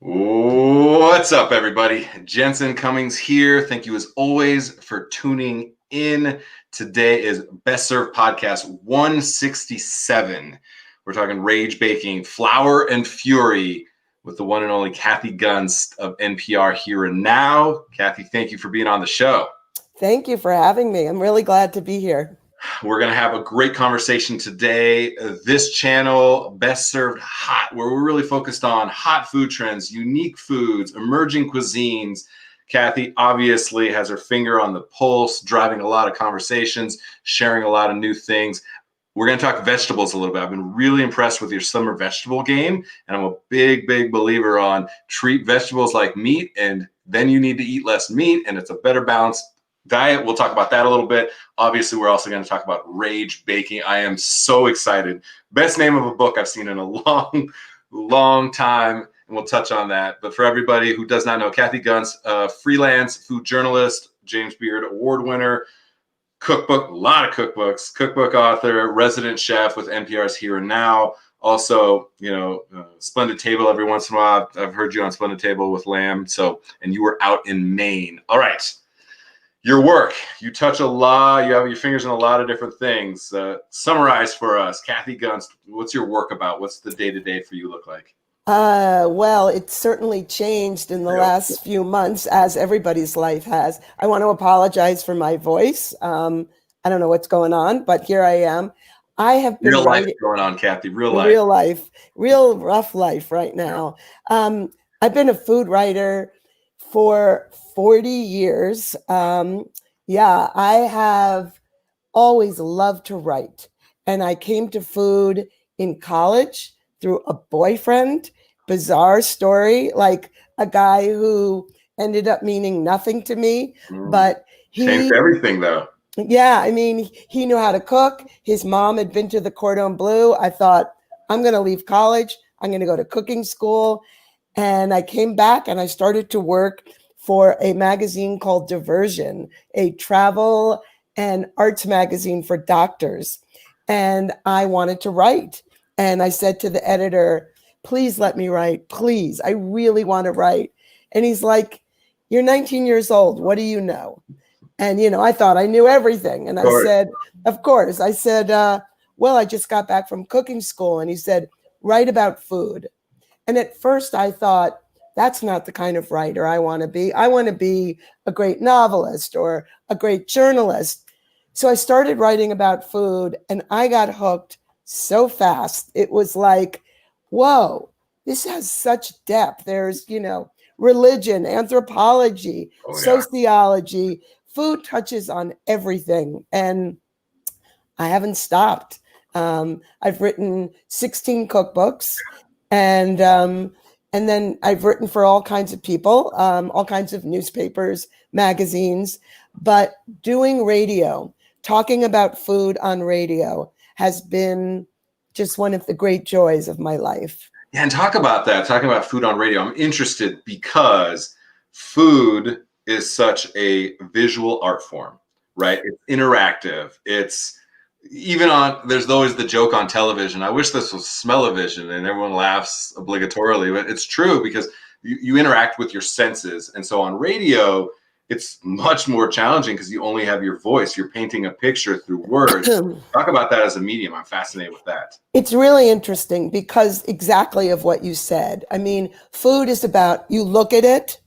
What's up, everybody? Jensen Cummings here. Thank you, as always, for tuning in. Today is Best Served Podcast 167. We're talking rage baking, flour and fury with the one and only Kathy Gunst of NPR Here and Now. Kathy, thank you for being on the show. Thank you for having me. I'm really glad to be here. We're going to have a great conversation today. This channel, Best Served Hot, where we're really focused on hot food trends, unique foods, emerging cuisines. Kathy obviously has her finger on the pulse, driving a lot of conversations, sharing a lot of new things. We're going to talk vegetables a little bit. I've been really impressed with your summer vegetable game, and I'm a big believer on treat vegetables like meat, and then you need to eat less meat, and it's a better balanced diet. We'll talk about that a little bit. Obviously, we're also going to talk about rage baking. I am so excited. Best name of a book I've seen in a long time, and we'll touch on that. But for everybody who does not know, Kathy Gunst, freelance food journalist, James Beard Award winner, cookbook, a lot of cookbooks, cookbook author, resident chef with NPR's Here and Now. Also, Splendid Table every once in a while. I've heard you on Splendid Table with Lamb. And you were out in Maine. All right. Your work, you touch a lot, you have your fingers in a lot of different things. Summarize for us, Kathy Gunst, what's your work about? What's the day-to-day for you look like? Well, it's certainly changed in the last few months, as everybody's life has. I want to apologize for my voice. I don't know what's going on, but here I am. I have been real life going on, Kathy, real life. Real rough life right now. I've been a food writer for 40 years. I have always loved to write. And I came to food in college through a boyfriend. Bizarre story, like a guy who ended up meaning nothing to me. But he changed everything, though. Yeah, I mean, he knew how to cook. His mom had been to the Cordon Bleu. I thought, I'm going to leave college. I'm going to go to cooking school. And I came back and I started to work for a magazine called Diversion, a travel and arts magazine for doctors. And I wanted to write. And I said to the editor, please let me write. Please, I really want to write. And he's like, you're 19 years old. What do you know? And, I thought I knew everything. And I said, of course. I said, well, I just got back from cooking school. And he said, write about food. And at first I thought, that's not the kind of writer I want to be. I want to be a great novelist or a great journalist. So I started writing about food and I got hooked so fast. It was like, whoa, this has such depth. There's, religion, anthropology, sociology. Food touches on everything. And I haven't stopped. I've written 16 cookbooks. And then I've written for all kinds of people, all kinds of newspapers, magazines, but doing radio, talking about food on radio has been just one of the great joys of my life. Yeah, and talking about food on radio, I'm interested because food is such a visual art form, right? It's interactive. It's there's always the joke on television. I wish this was smell-o-vision, and everyone laughs obligatorily, but it's true because you interact with your senses. And so on radio, it's much more challenging because you only have your voice. You're painting a picture through words. Talk about that as a medium. I'm fascinated with that. It's really interesting because exactly of what you said. I mean, food is about, you look at it,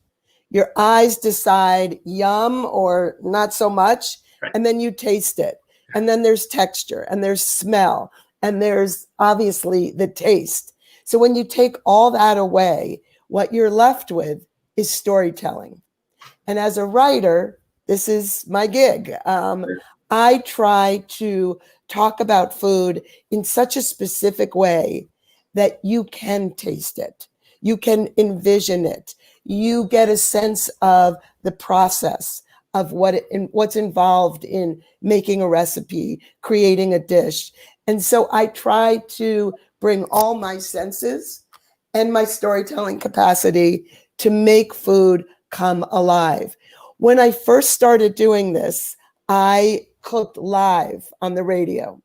your eyes decide yum or not so much, and then you taste it. And then there's texture and there's smell and there's obviously the taste. So when you take all that away, what you're left with is storytelling. And as a writer, this is my gig. I try to talk about food in such a specific way that you can taste it. You can envision it. You get a sense of the process of what's involved in making a recipe, creating a dish. And so I try to bring all my senses and my storytelling capacity to make food come alive. When I first started doing this, I cooked live on the radio.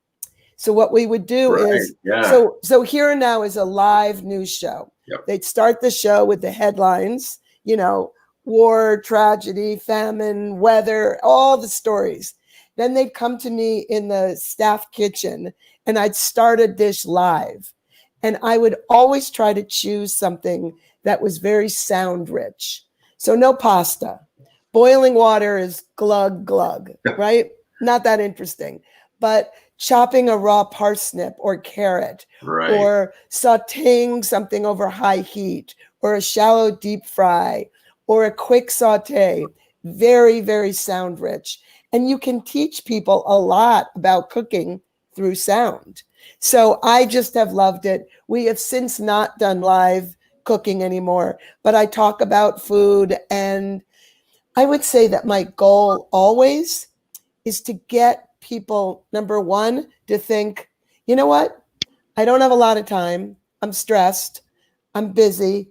So what we would do Right. is, Yeah. so Here and Now is a live news show. Yep. They'd start the show with the headlines, war, tragedy, famine, weather, all the stories. Then they'd come to me in the staff kitchen and I'd start a dish live. And I would always try to choose something that was very sound rich. So no pasta. Boiling water is glug, glug, right? Not that interesting. But chopping a raw parsnip or carrot, Right. or sauteing something over high heat, or a shallow deep fry, or a quick saute, very, very sound rich. And you can teach people a lot about cooking through sound. So I just have loved it. We have since not done live cooking anymore, but I talk about food. And I would say that my goal always is to get people, number one, to think, you know what? I don't have a lot of time. I'm stressed. I'm busy.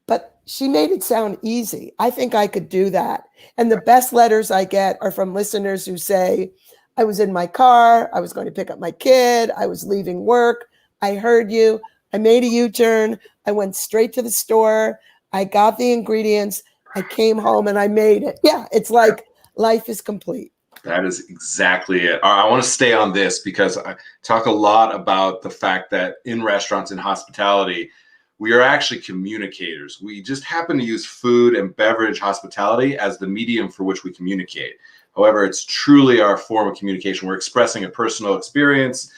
But she made it sound easy. I think I could do that. And the best letters I get are from listeners who say, I was in my car. I was going to pick up my kid. I was leaving work. I heard you. I made a U-turn. I went straight to the store. I got the ingredients. I came home and I made it. Yeah, it's like life is complete. That is exactly it. I want to stay on this because I talk a lot about the fact that in restaurants and hospitality, we are actually communicators. We just happen to use food and beverage hospitality as the medium for which we communicate. However, it's truly our form of communication. We're expressing a personal experience,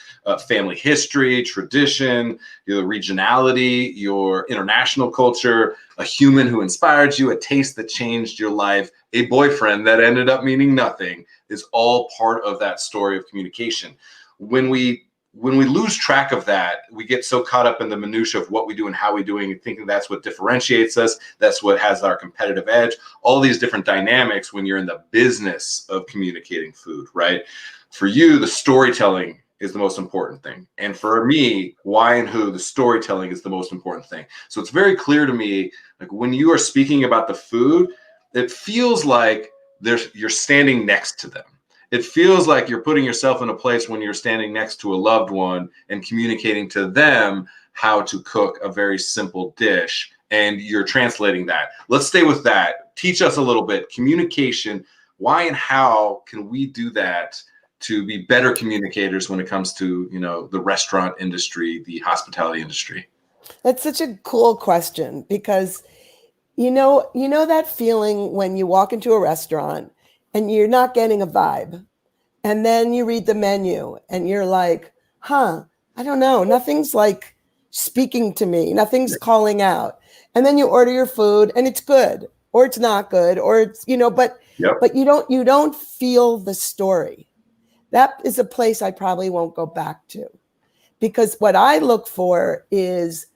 family history, tradition, your regionality, your international culture, a human who inspired you, a taste that changed your life, a boyfriend that ended up meaning nothing, is all part of that story of communication. When we lose track of that, we get so caught up in the minutia of what we do and how we do it, and thinking that's what differentiates us, that's what has our competitive edge, all these different dynamics when you're in the business of communicating food, right? For you, the storytelling is the most important thing. And for me, why and who, the storytelling is the most important thing. So it's very clear to me, like when you are speaking about the food, it feels like you're standing next to them. It feels like you're putting yourself in a place when you're standing next to a loved one and communicating to them how to cook a very simple dish, and you're translating that. Let's stay with that. Teach us a little bit. Communication, why and how can we do that to be better communicators when it comes to, the restaurant industry, the hospitality industry? That's such a cool question because you know that feeling when you walk into a restaurant and you're not getting a vibe. And then you read the menu and you're like, I don't know. Nothing's like speaking to me. Nothing's calling out. And then you order your food and it's good or it's not good or it's, but you don't feel the story. That is a place I probably won't go back to, because what I look for is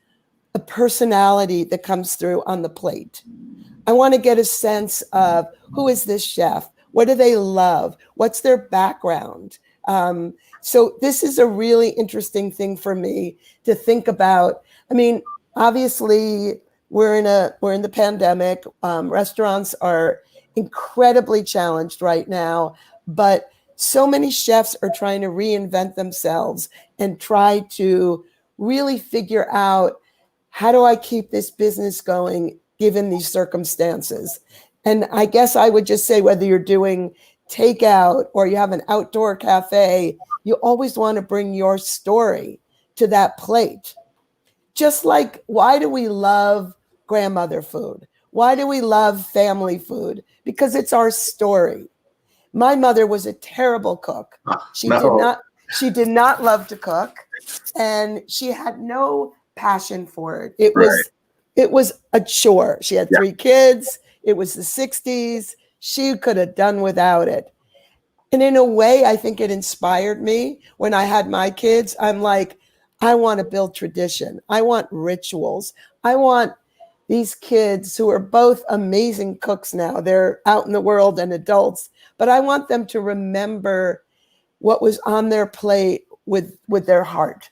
a personality that comes through on the plate. I want to get a sense of who is this chef? What do they love? What's their background? So this is a really interesting thing for me to think about. I mean, obviously we're in the pandemic. Restaurants are incredibly challenged right now, but so many chefs are trying to reinvent themselves and try to really figure out, how do I keep this business going given these circumstances? And I guess I would just say, whether you're doing takeout or you have an outdoor cafe, you always want to bring your story to that plate. Just like, why do we love grandmother food? Why do we love family food? Because it's our story. My mother was a terrible cook. She did not love to cook, and she had no passion for it. It was a chore. She had 3 kids. It was the 60s. She could have done without it. And in a way, I think it inspired me. When I had my kids, I'm like, I want to build tradition. I want rituals. I want these kids, who are both amazing cooks now, they're out in the world and adults, but I want them to remember what was on their plate with their heart.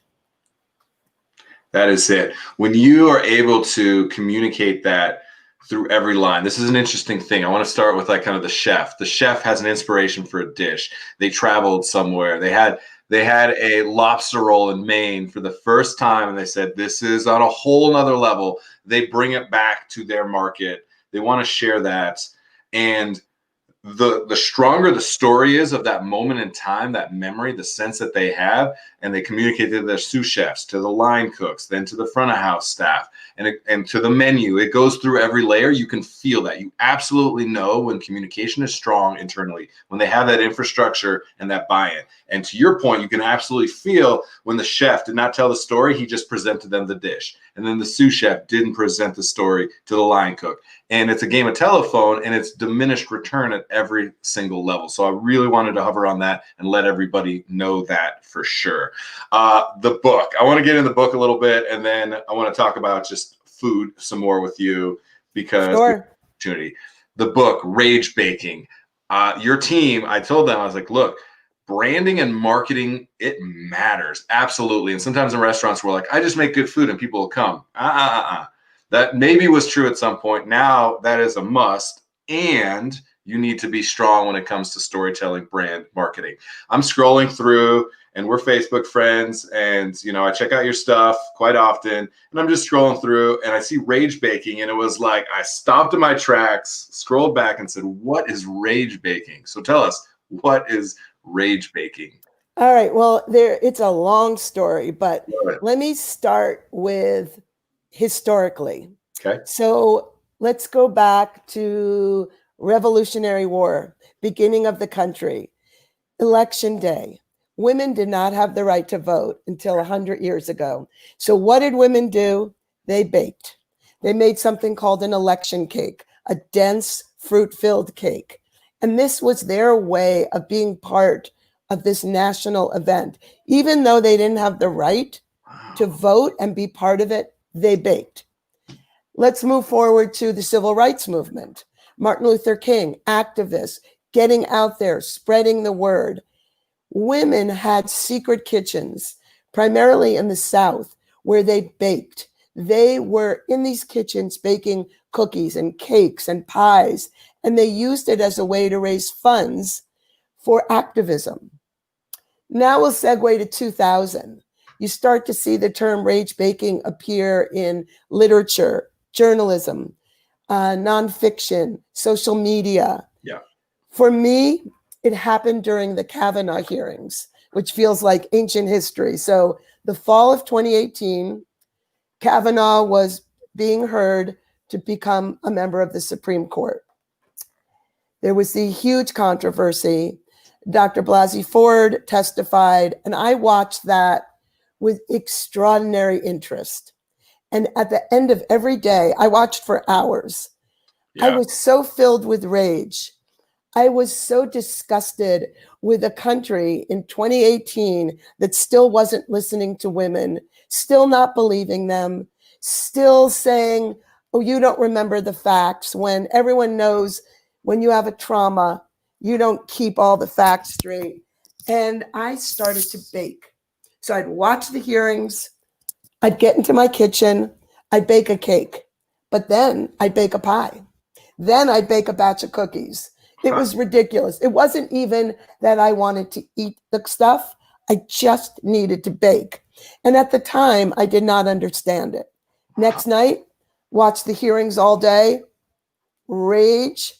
That is it. When you are able to communicate that through every line, this is an interesting thing. I want to start with like kind of the chef. The chef has an inspiration for a dish. They traveled somewhere. They had They had a lobster roll in Maine for the first time, and they said, this is on a whole nother level. They bring it back to their market. They want to share that. And the stronger the story is of that moment in time, that memory, the sense that they have, and they communicate to their sous chefs, to the line cooks, then to the front of house staff, and to the menu. It goes through every layer. You can feel that. You absolutely know when communication is strong internally, when they have that infrastructure and that buy-in. And to your point, you can absolutely feel when the chef did not tell the story, he just presented them the dish. And then the sous chef didn't present the story to the line cook. And it's a game of telephone, and it's diminished return at every single level. So I really wanted to hover on that and let everybody know that for sure. The book, I want to get in the book a little bit, and then I want to talk about just food some more with you, because Sure. opportunity. The book, Rage Baking. Your team, I told them, I was like, look, branding and marketing, it matters. Absolutely. And sometimes in restaurants, we're like, I just make good food and people will come. That maybe was true at some point. Now that is a must. And you need to be strong when it comes to storytelling, brand marketing. I'm scrolling through, and we're Facebook friends, and I check out your stuff quite often, and I'm just scrolling through, and I see Rage Baking, and it was like I stopped in my tracks, scrolled back, and said, what is Rage Baking? So tell us, what is Rage Baking? All right. Well, it's a long story, but let me start with historically. Okay. So let's go back to Revolutionary War, beginning of the country, Election Day. Women did not have the right to vote until 100 years ago. So what did women do? They baked. They made something called an election cake, a dense fruit-filled cake. And this was their way of being part of this national event. Even though they didn't have the right to vote and be part of it, they baked. Let's move forward to the civil rights movement. Martin Luther King, activists, getting out there, spreading the word. Women had secret kitchens, primarily in the South, where they baked. They were in these kitchens baking cookies and cakes and pies, and they used it as a way to raise funds for activism. Now we'll segue to 2000. You start to see the term rage baking appear in literature, journalism, nonfiction, social media. Yeah. For me, it happened during the Kavanaugh hearings, which feels like ancient history. So the fall of 2018, Kavanaugh was being heard to become a member of the Supreme Court. There was the huge controversy. Dr. Blasey Ford testified, and I watched that with extraordinary interest. And at the end of every day, I watched for hours. Yeah. I was so filled with rage. I was so disgusted with a country in 2018 that still wasn't listening to women, still not believing them, still saying, oh, you don't remember the facts, when everyone knows when you have a trauma, you don't keep all the facts straight. And I started to bake. So I'd watch the hearings, I'd get into my kitchen, I'd bake a cake, but then I'd bake a pie. Then I'd bake a batch of cookies. It was ridiculous. It wasn't even that I wanted to eat the stuff. I just needed to bake. And at the time, I did not understand it. Next night, watched the hearings all day. Rage,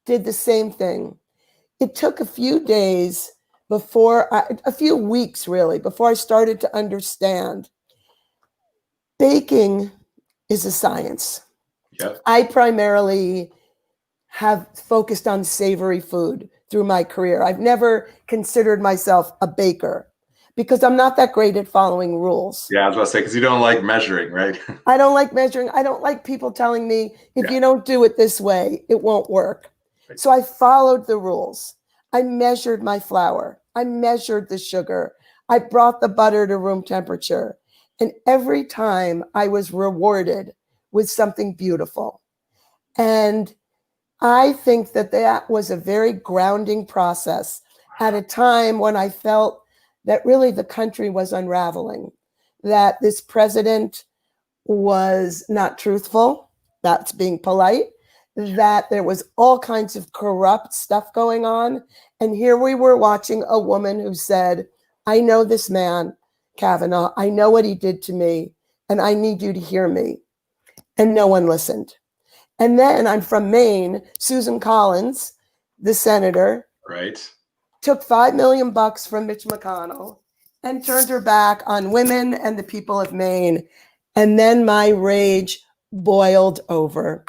did the same thing. It took a few days a few weeks really, before I started to understand baking is a science. Yep. I primarily have focused on savory food through my career. I've never considered myself a baker because I'm not that great at following rules. Yeah, I was about to say, because you don't like measuring, right? I don't like measuring. I don't like people telling me, if you don't do it this way, it won't work. Right. So I followed the rules. I measured my flour. I measured the sugar. I brought the butter to room temperature. And every time I was rewarded with something beautiful. And I think that was a very grounding process at a time when I felt that really the country was unraveling, that this president was not truthful, that's being polite, that there was all kinds of corrupt stuff going on. And here we were watching a woman who said, I know this man, Kavanaugh. I know what he did to me, and I need you to hear me. And no one listened. And then I'm from Maine. Susan Collins, the senator, Right. took $5 million from Mitch McConnell and turned her back on women and the people of Maine. And then my rage boiled over.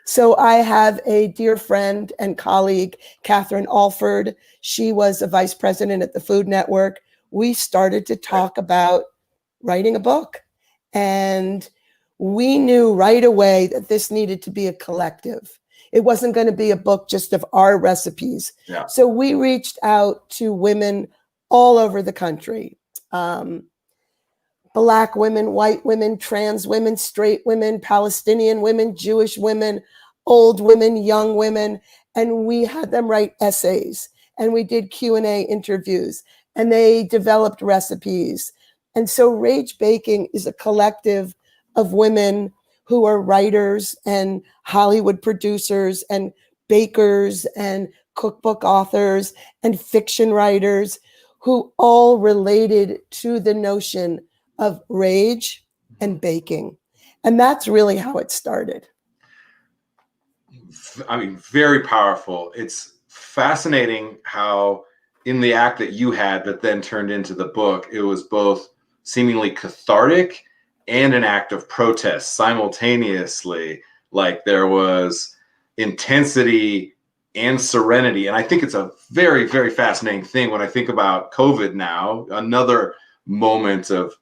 So I have a dear friend and colleague, Catherine Alford. She was a vice president at the Food Network. We started to talk about writing a book. And we knew right away that this needed to be a collective. It wasn't going to be a book just of our recipes. Yeah. So we reached out to women all over the country. Black women, white women, trans women, straight women, Palestinian women, Jewish women, old women, young women, and we had them write essays, and we did Q&A interviews, and they developed recipes. And so Rage Baking is a collective of women who are writers and Hollywood producers and bakers and cookbook authors and fiction writers who all related to the notion of rage and baking. And that's really how it started. I mean, very powerful. It's fascinating how in the act that you had that then turned into the book, it was both seemingly cathartic and an act of protest simultaneously. Like there was intensity and serenity. And I think it's a very, very fascinating thing when I think about COVID now, another moment of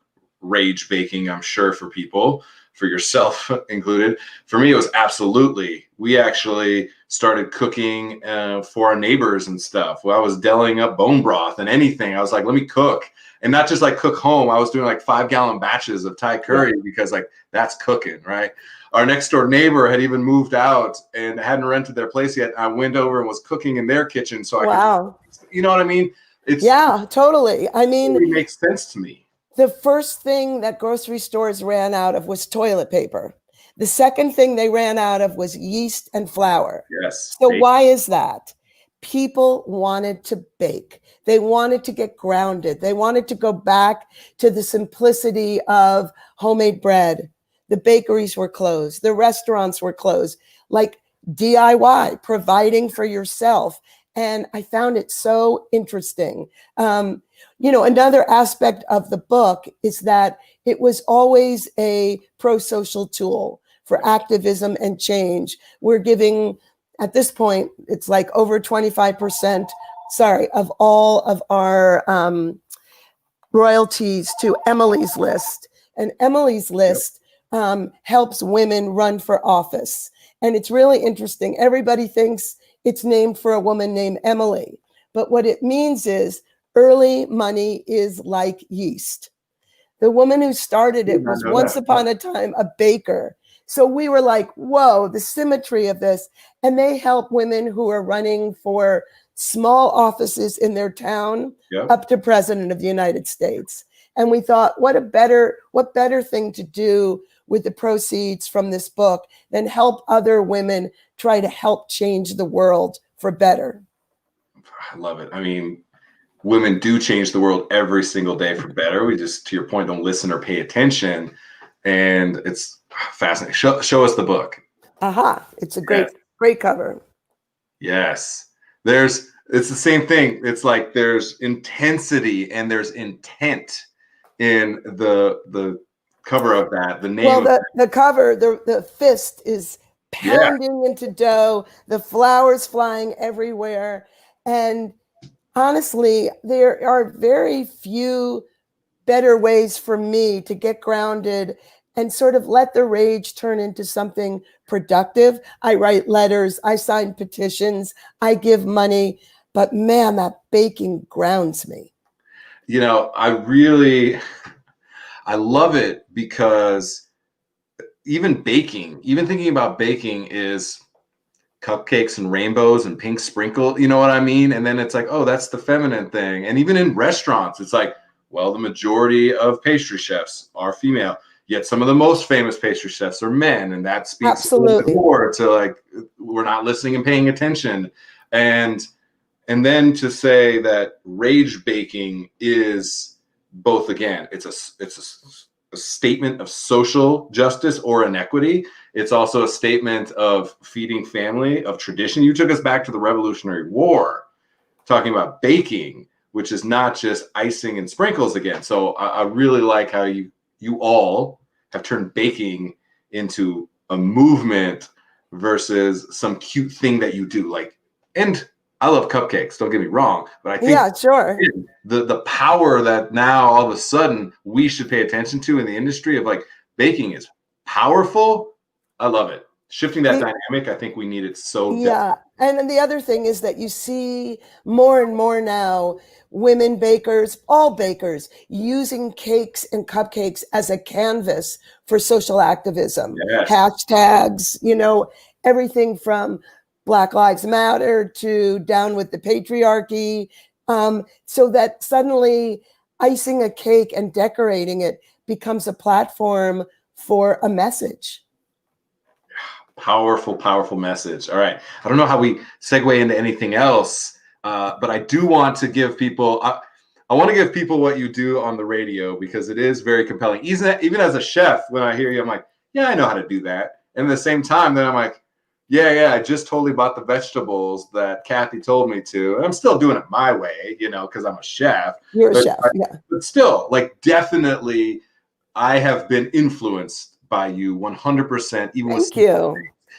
rage baking, I'm sure, for people, for yourself included. For me, it was absolutely, we actually started cooking for our neighbors and stuff. Well, I was deling up bone broth and anything. I was like, let me cook. And not just like cook home. I was doing like 5-gallon batches of Thai curry because like that's cooking, right? Our next door neighbor had even moved out and hadn't rented their place yet. I went over and was cooking in their kitchen. So I could, you know what I mean? It's totally. I mean, it makes sense to me. The first thing that grocery stores ran out of was toilet paper. The second thing they ran out of was yeast and flour. Yes. So why is that? People wanted to bake. They wanted to get grounded. They wanted to go back to the simplicity of homemade bread. The bakeries were closed. The restaurants were closed. Like DIY, providing for yourself. And I found it so interesting. Another aspect of the book is that it was always a pro-social tool for activism and change. We're giving, at this point, it's like over 25%, of all of our royalties to Emily's List. And Emily's List helps women run for office. And it's really interesting. Everybody thinks it's named for a woman named Emily. But what it means is early money is like yeast. The woman who started it was once upon a time a baker. So we were like, whoa, the symmetry of this. And they help women who are running for small offices in their town up to President of the United States. And we thought, what better thing to do with the proceeds from this book than help other women try to help change the world for better. I love it. I mean, women do change the world every single day for better. We just, to your point, don't listen or pay attention. And it's fascinating. Show us the book. It's a great cover. Yes. It's the same thing. It's like there's intensity and there's intent in the cover of that. The name. Well, the cover, the fist is pounding into dough, the flowers flying everywhere. And honestly, there are very few better ways for me to get grounded and sort of let the rage turn into something productive. I write letters, I sign petitions, I give money, but man, that baking grounds me. I love it because even thinking about baking is cupcakes and rainbows and pink sprinkle, you know what I mean? And then it's like, oh, that's the feminine thing. And even in restaurants, it's like, well, the majority of pastry chefs are female, yet some of the most famous pastry chefs are men. And that speaks a little bit more to like, we're not listening and paying attention. And And then to say that rage baking is both, again, it's a statement of social justice or inequity. It's also a statement of feeding family, of tradition. You took us back to the Revolutionary War, talking about baking, which is not just icing and sprinkles again. So I really like how you all have turned baking into a movement versus some cute thing that you do. Like, and I love cupcakes, don't get me wrong, but I think Yeah, sure. the power that now all of a sudden we should pay attention to in the industry of like baking is powerful. I love it. Shifting that dynamic, I think we need it so desperately. Yeah. And then the other thing is that you see more and more now women bakers, all bakers, using cakes and cupcakes as a canvas for social activism. Yes. Hashtags, you know, everything from Black Lives Matter to down with the patriarchy, so that suddenly icing a cake and decorating it becomes a platform for a message. Powerful, powerful message. All right. I don't know how we segue into anything else, but I do want to give people, I want to give people what you do on the radio because it is very compelling. Even as a chef, when I hear you, I'm like, yeah, I know how to do that. And at the same time, then I'm like, yeah, I just totally bought the vegetables that Kathy told me to. And I'm still doing it my way, you know, because I'm a chef. You're a chef, yeah. But still, like, definitely, I have been influenced by you 100%. Even Thank you.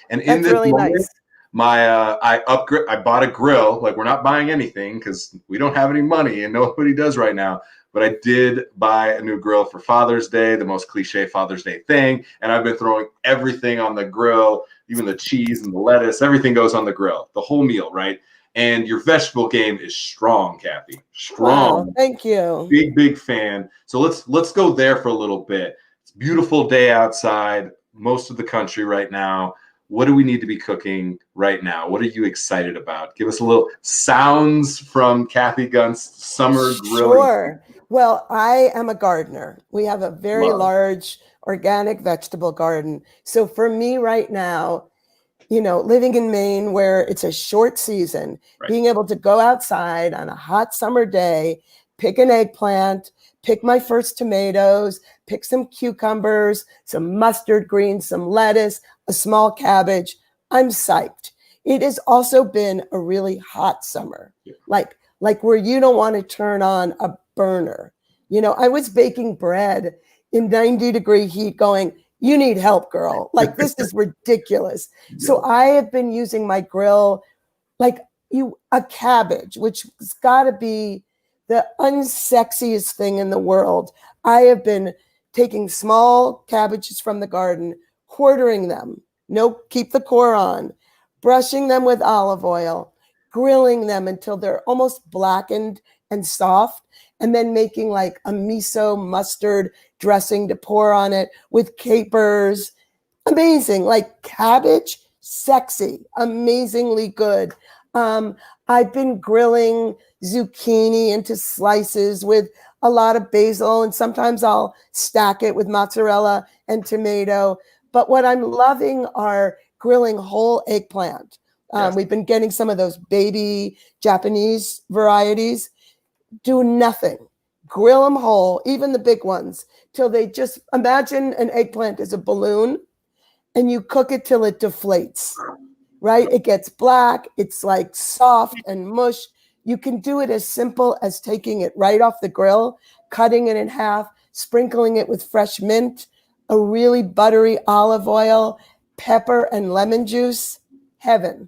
And in That's this really moment, nice. I bought a grill. Like, we're not buying anything because we don't have any money and nobody does right now. But I did buy a new grill for Father's Day, the most cliche Father's Day thing. And I've been throwing everything on the grill, even the cheese and the lettuce, everything goes on the grill, the whole meal, right? And your vegetable game is strong, Kathy. Strong. Wow, thank you. Big fan. So let's go there for a little bit. It's a beautiful day outside, most of the country right now. What do we need to be cooking right now? What are you excited about? Give us a little sounds from Kathy Gunst's summer grilling. Sure. Well, I am a gardener. We have a very large organic vegetable garden. So for me right now, you know, living in Maine where it's a short season, being able to go outside on a hot summer day, pick an eggplant, pick my first tomatoes, pick some cucumbers, some mustard greens, some lettuce, a small cabbage. I'm psyched. It has also been a really hot summer, like where you don't want to turn on a burner. You know, I was baking bread in 90-degree heat going, you need help, girl. Like, this is ridiculous. So I have been using my grill like a cabbage, which has got to be the unsexiest thing in the world. I have been taking small cabbages from the garden, quartering them. Keep the core on, brushing them with olive oil, grilling them until they're almost blackened and soft, and then making like a miso mustard dressing to pour on it with capers. Amazing, like cabbage, sexy, amazingly good. I've been grilling zucchini into slices with a lot of basil, and sometimes I'll stack it with mozzarella and tomato. But what I'm loving are grilling whole eggplant. We've been getting some of those baby Japanese varieties. Do nothing. Grill them whole, even the big ones, till they just, imagine an eggplant is a balloon and you cook it till it deflates, right? It gets black. It's like soft and mush. You can do it as simple as taking it right off the grill, cutting it in half, sprinkling it with fresh mint, a really buttery olive oil, pepper and lemon juice, heaven.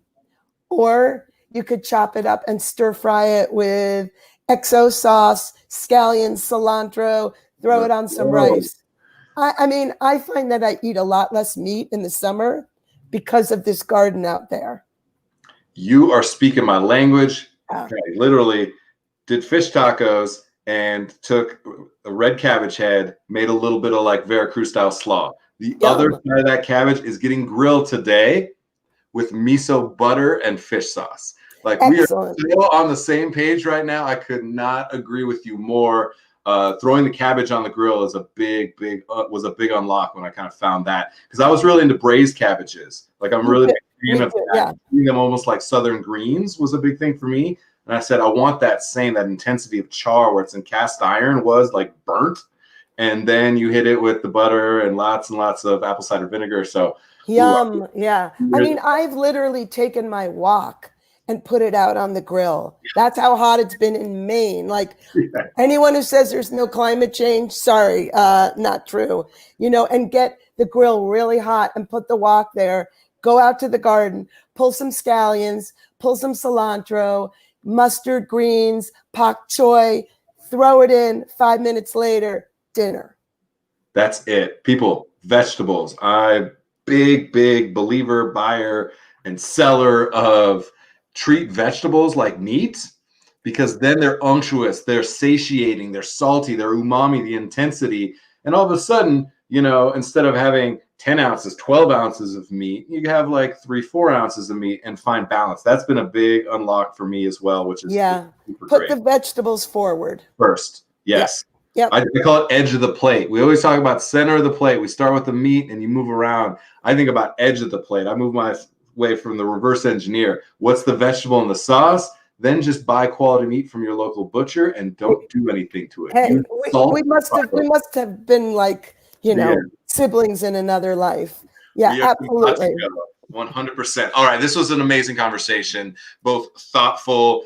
Or you could chop it up and stir fry it with XO sauce, scallions, cilantro, throw it on some rice. I mean, I find that I eat a lot less meat in the summer because of this garden out there. You are speaking my language. I literally did fish tacos and took a red cabbage head, made a little bit of like Veracruz style slaw. The other side of that cabbage is getting grilled today with miso butter and fish sauce. Like, we are still on the same page right now. I could not agree with you more. Throwing the cabbage on the grill is was a big unlock when I kind of found that, because I was really into braised cabbages. Like, I'm really big fan of that. Eating them almost like southern greens was a big thing for me. And I said, I want that intensity of char where it's in cast iron was like burnt. And then you hit it with the butter and lots of apple cider vinegar. So yum. Yeah. I mean, I've literally taken my wok and put it out on the grill. That's how hot it's been in Maine. Like anyone who says there's no climate change, sorry, not true. And get the grill really hot and put the wok there. Go out to the garden, pull some scallions, pull some cilantro, mustard greens, pak choy, throw it in. 5 minutes later, dinner. That's it. People, vegetables. I'm big believer, buyer, and seller of treat vegetables like meat, because then they're unctuous, they're satiating, they're salty, they're umami, the intensity. And all of a sudden, instead of having 10 ounces, 12 ounces of meat, you have like 3-4 ounces of meat and find balance. That's been a big unlock for me as well, which is super Put great. the vegetables forward First. Yes. Yep. I call it edge of the plate. We always talk about center of the plate. We start with the meat and you move around. I think about edge of the plate. I move my way from the reverse engineer. What's the vegetable in the sauce? Then just buy quality meat from your local butcher and don't do anything to it. Hey, we must have been like, siblings in another life. Yeah, absolutely. 100%. All right. This was an amazing conversation, both thoughtful,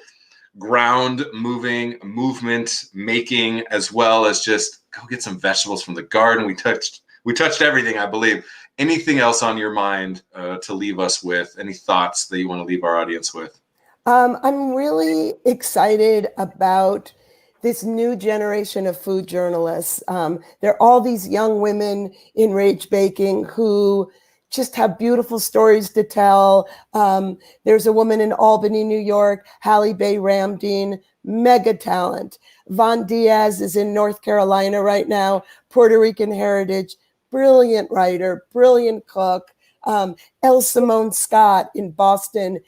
ground moving, movement making, as well as just go get some vegetables from the garden. We touched everything, I believe. Anything else on your mind to leave us with? Any thoughts that you want to leave our audience with? I'm really excited about this new generation of food journalists. There are all these young women in rage baking who just have beautiful stories to tell. There's a woman in Albany, New York, Halle Bay Ramdeen, mega talent. Von Diaz is in North Carolina right now, Puerto Rican heritage, brilliant writer, brilliant cook. Elle Simone Scott in Boston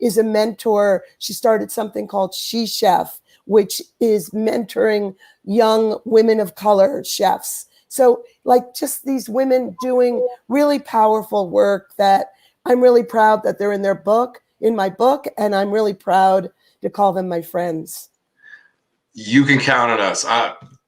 is a mentor. She started something called She Chef, which is mentoring young women of color chefs. So like just these women doing really powerful work that I'm really proud that they're in my book, and I'm really proud to call them my friends. You can count on us.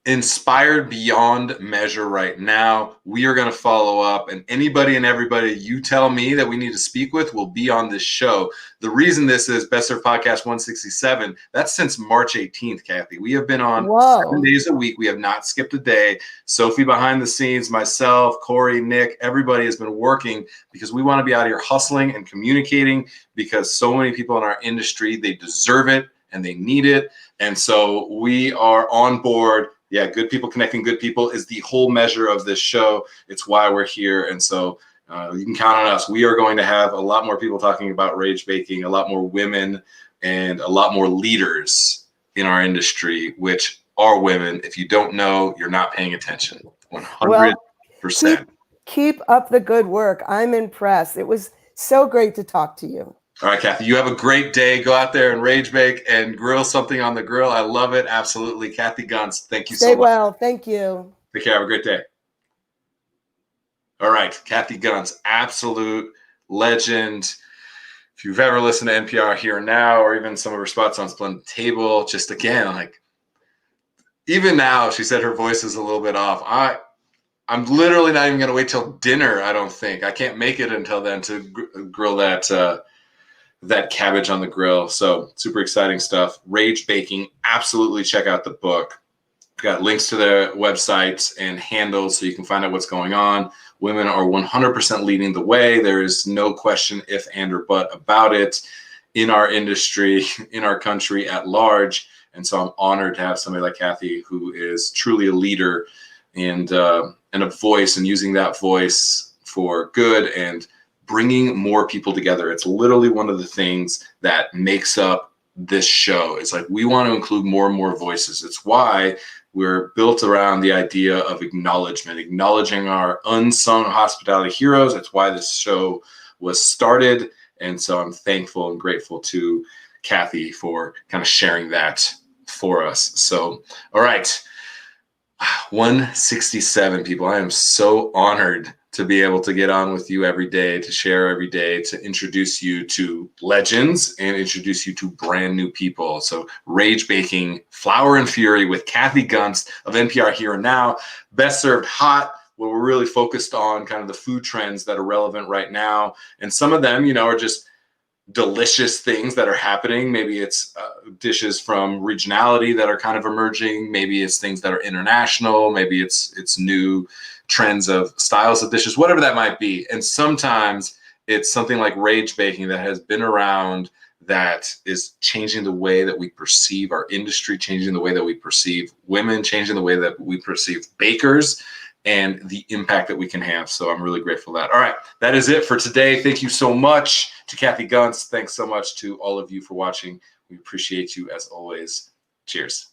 Inspired beyond measure right now. We are going to follow up, and anybody and everybody you tell me that we need to speak with will be on this show. The reason this is Best Served Podcast 167, that's since March 18th, Kathy. We have been on 7 days a week. We have not skipped a day. Sophie behind the scenes, myself, Corey, Nick, everybody has been working because we want to be out here hustling and communicating, because so many people in our industry, they deserve it and they need it. And so we are on board. Yeah, good people connecting good people is the whole measure of this show. It's why we're here. And so you can count on us. We are going to have a lot more people talking about rage baking, a lot more women, and a lot more leaders in our industry, which are women. If you don't know, you're not paying attention. 100%. Well, keep up the good work. I'm impressed. It was so great to talk to you. All right, Kathy, you have a great day. Go out there and rage bake and grill something on the grill. I love it. Absolutely. Kathy Gunst, thank you so much. Stay well. Thank you. Take care. Have a great day. All right, Kathy Gunst, absolute legend. If you've ever listened to NPR Here and Now, or even some of her spots on Splendid Table, just again, like even now, she said her voice is a little bit off. I'm literally not even going to wait till dinner, I don't think. I can't make it until then to grill that cabbage on the grill. So super exciting stuff. Rage baking. Absolutely check out the book. We've got links to their websites and handles so you can find out what's going on. Women are 100% leading the way. There is no question, if and or but about it in our industry, in our country at large. And so I'm honored to have somebody like Kathy, who is truly a leader and a voice, and using that voice for good and bringing more people together. It's literally one of the things that makes up this show. It's like we want to include more and more voices. It's why we're built around the idea of acknowledgement, acknowledging our unsung hospitality heroes. That's why this show was started. And so I'm thankful and grateful to Kathy for kind of sharing that for us. So, all right. 167 people. I am so honored to be able to get on with you every day, to share every day, to introduce you to legends and introduce you to brand new people. So Rage Baking, Flour and Fury with Kathy Gunst of NPR Here and Now, Best Served Hot, where we're really focused on kind of the food trends that are relevant right now. And some of them, are just delicious things that are happening. Maybe it's dishes from regionality that are kind of emerging. Maybe it's things that are international. Maybe it's new trends of styles of dishes, whatever that might be. And sometimes it's something like Rage Baking that has been around, that is changing the way that we perceive our industry, changing the way that we perceive women, changing the way that we perceive bakers, and the impact that we can have. So I'm really grateful for that. All right, that is it for today. Thank you so much to Kathy Gunst. Thanks so much to all of you for watching. We appreciate you as always. Cheers.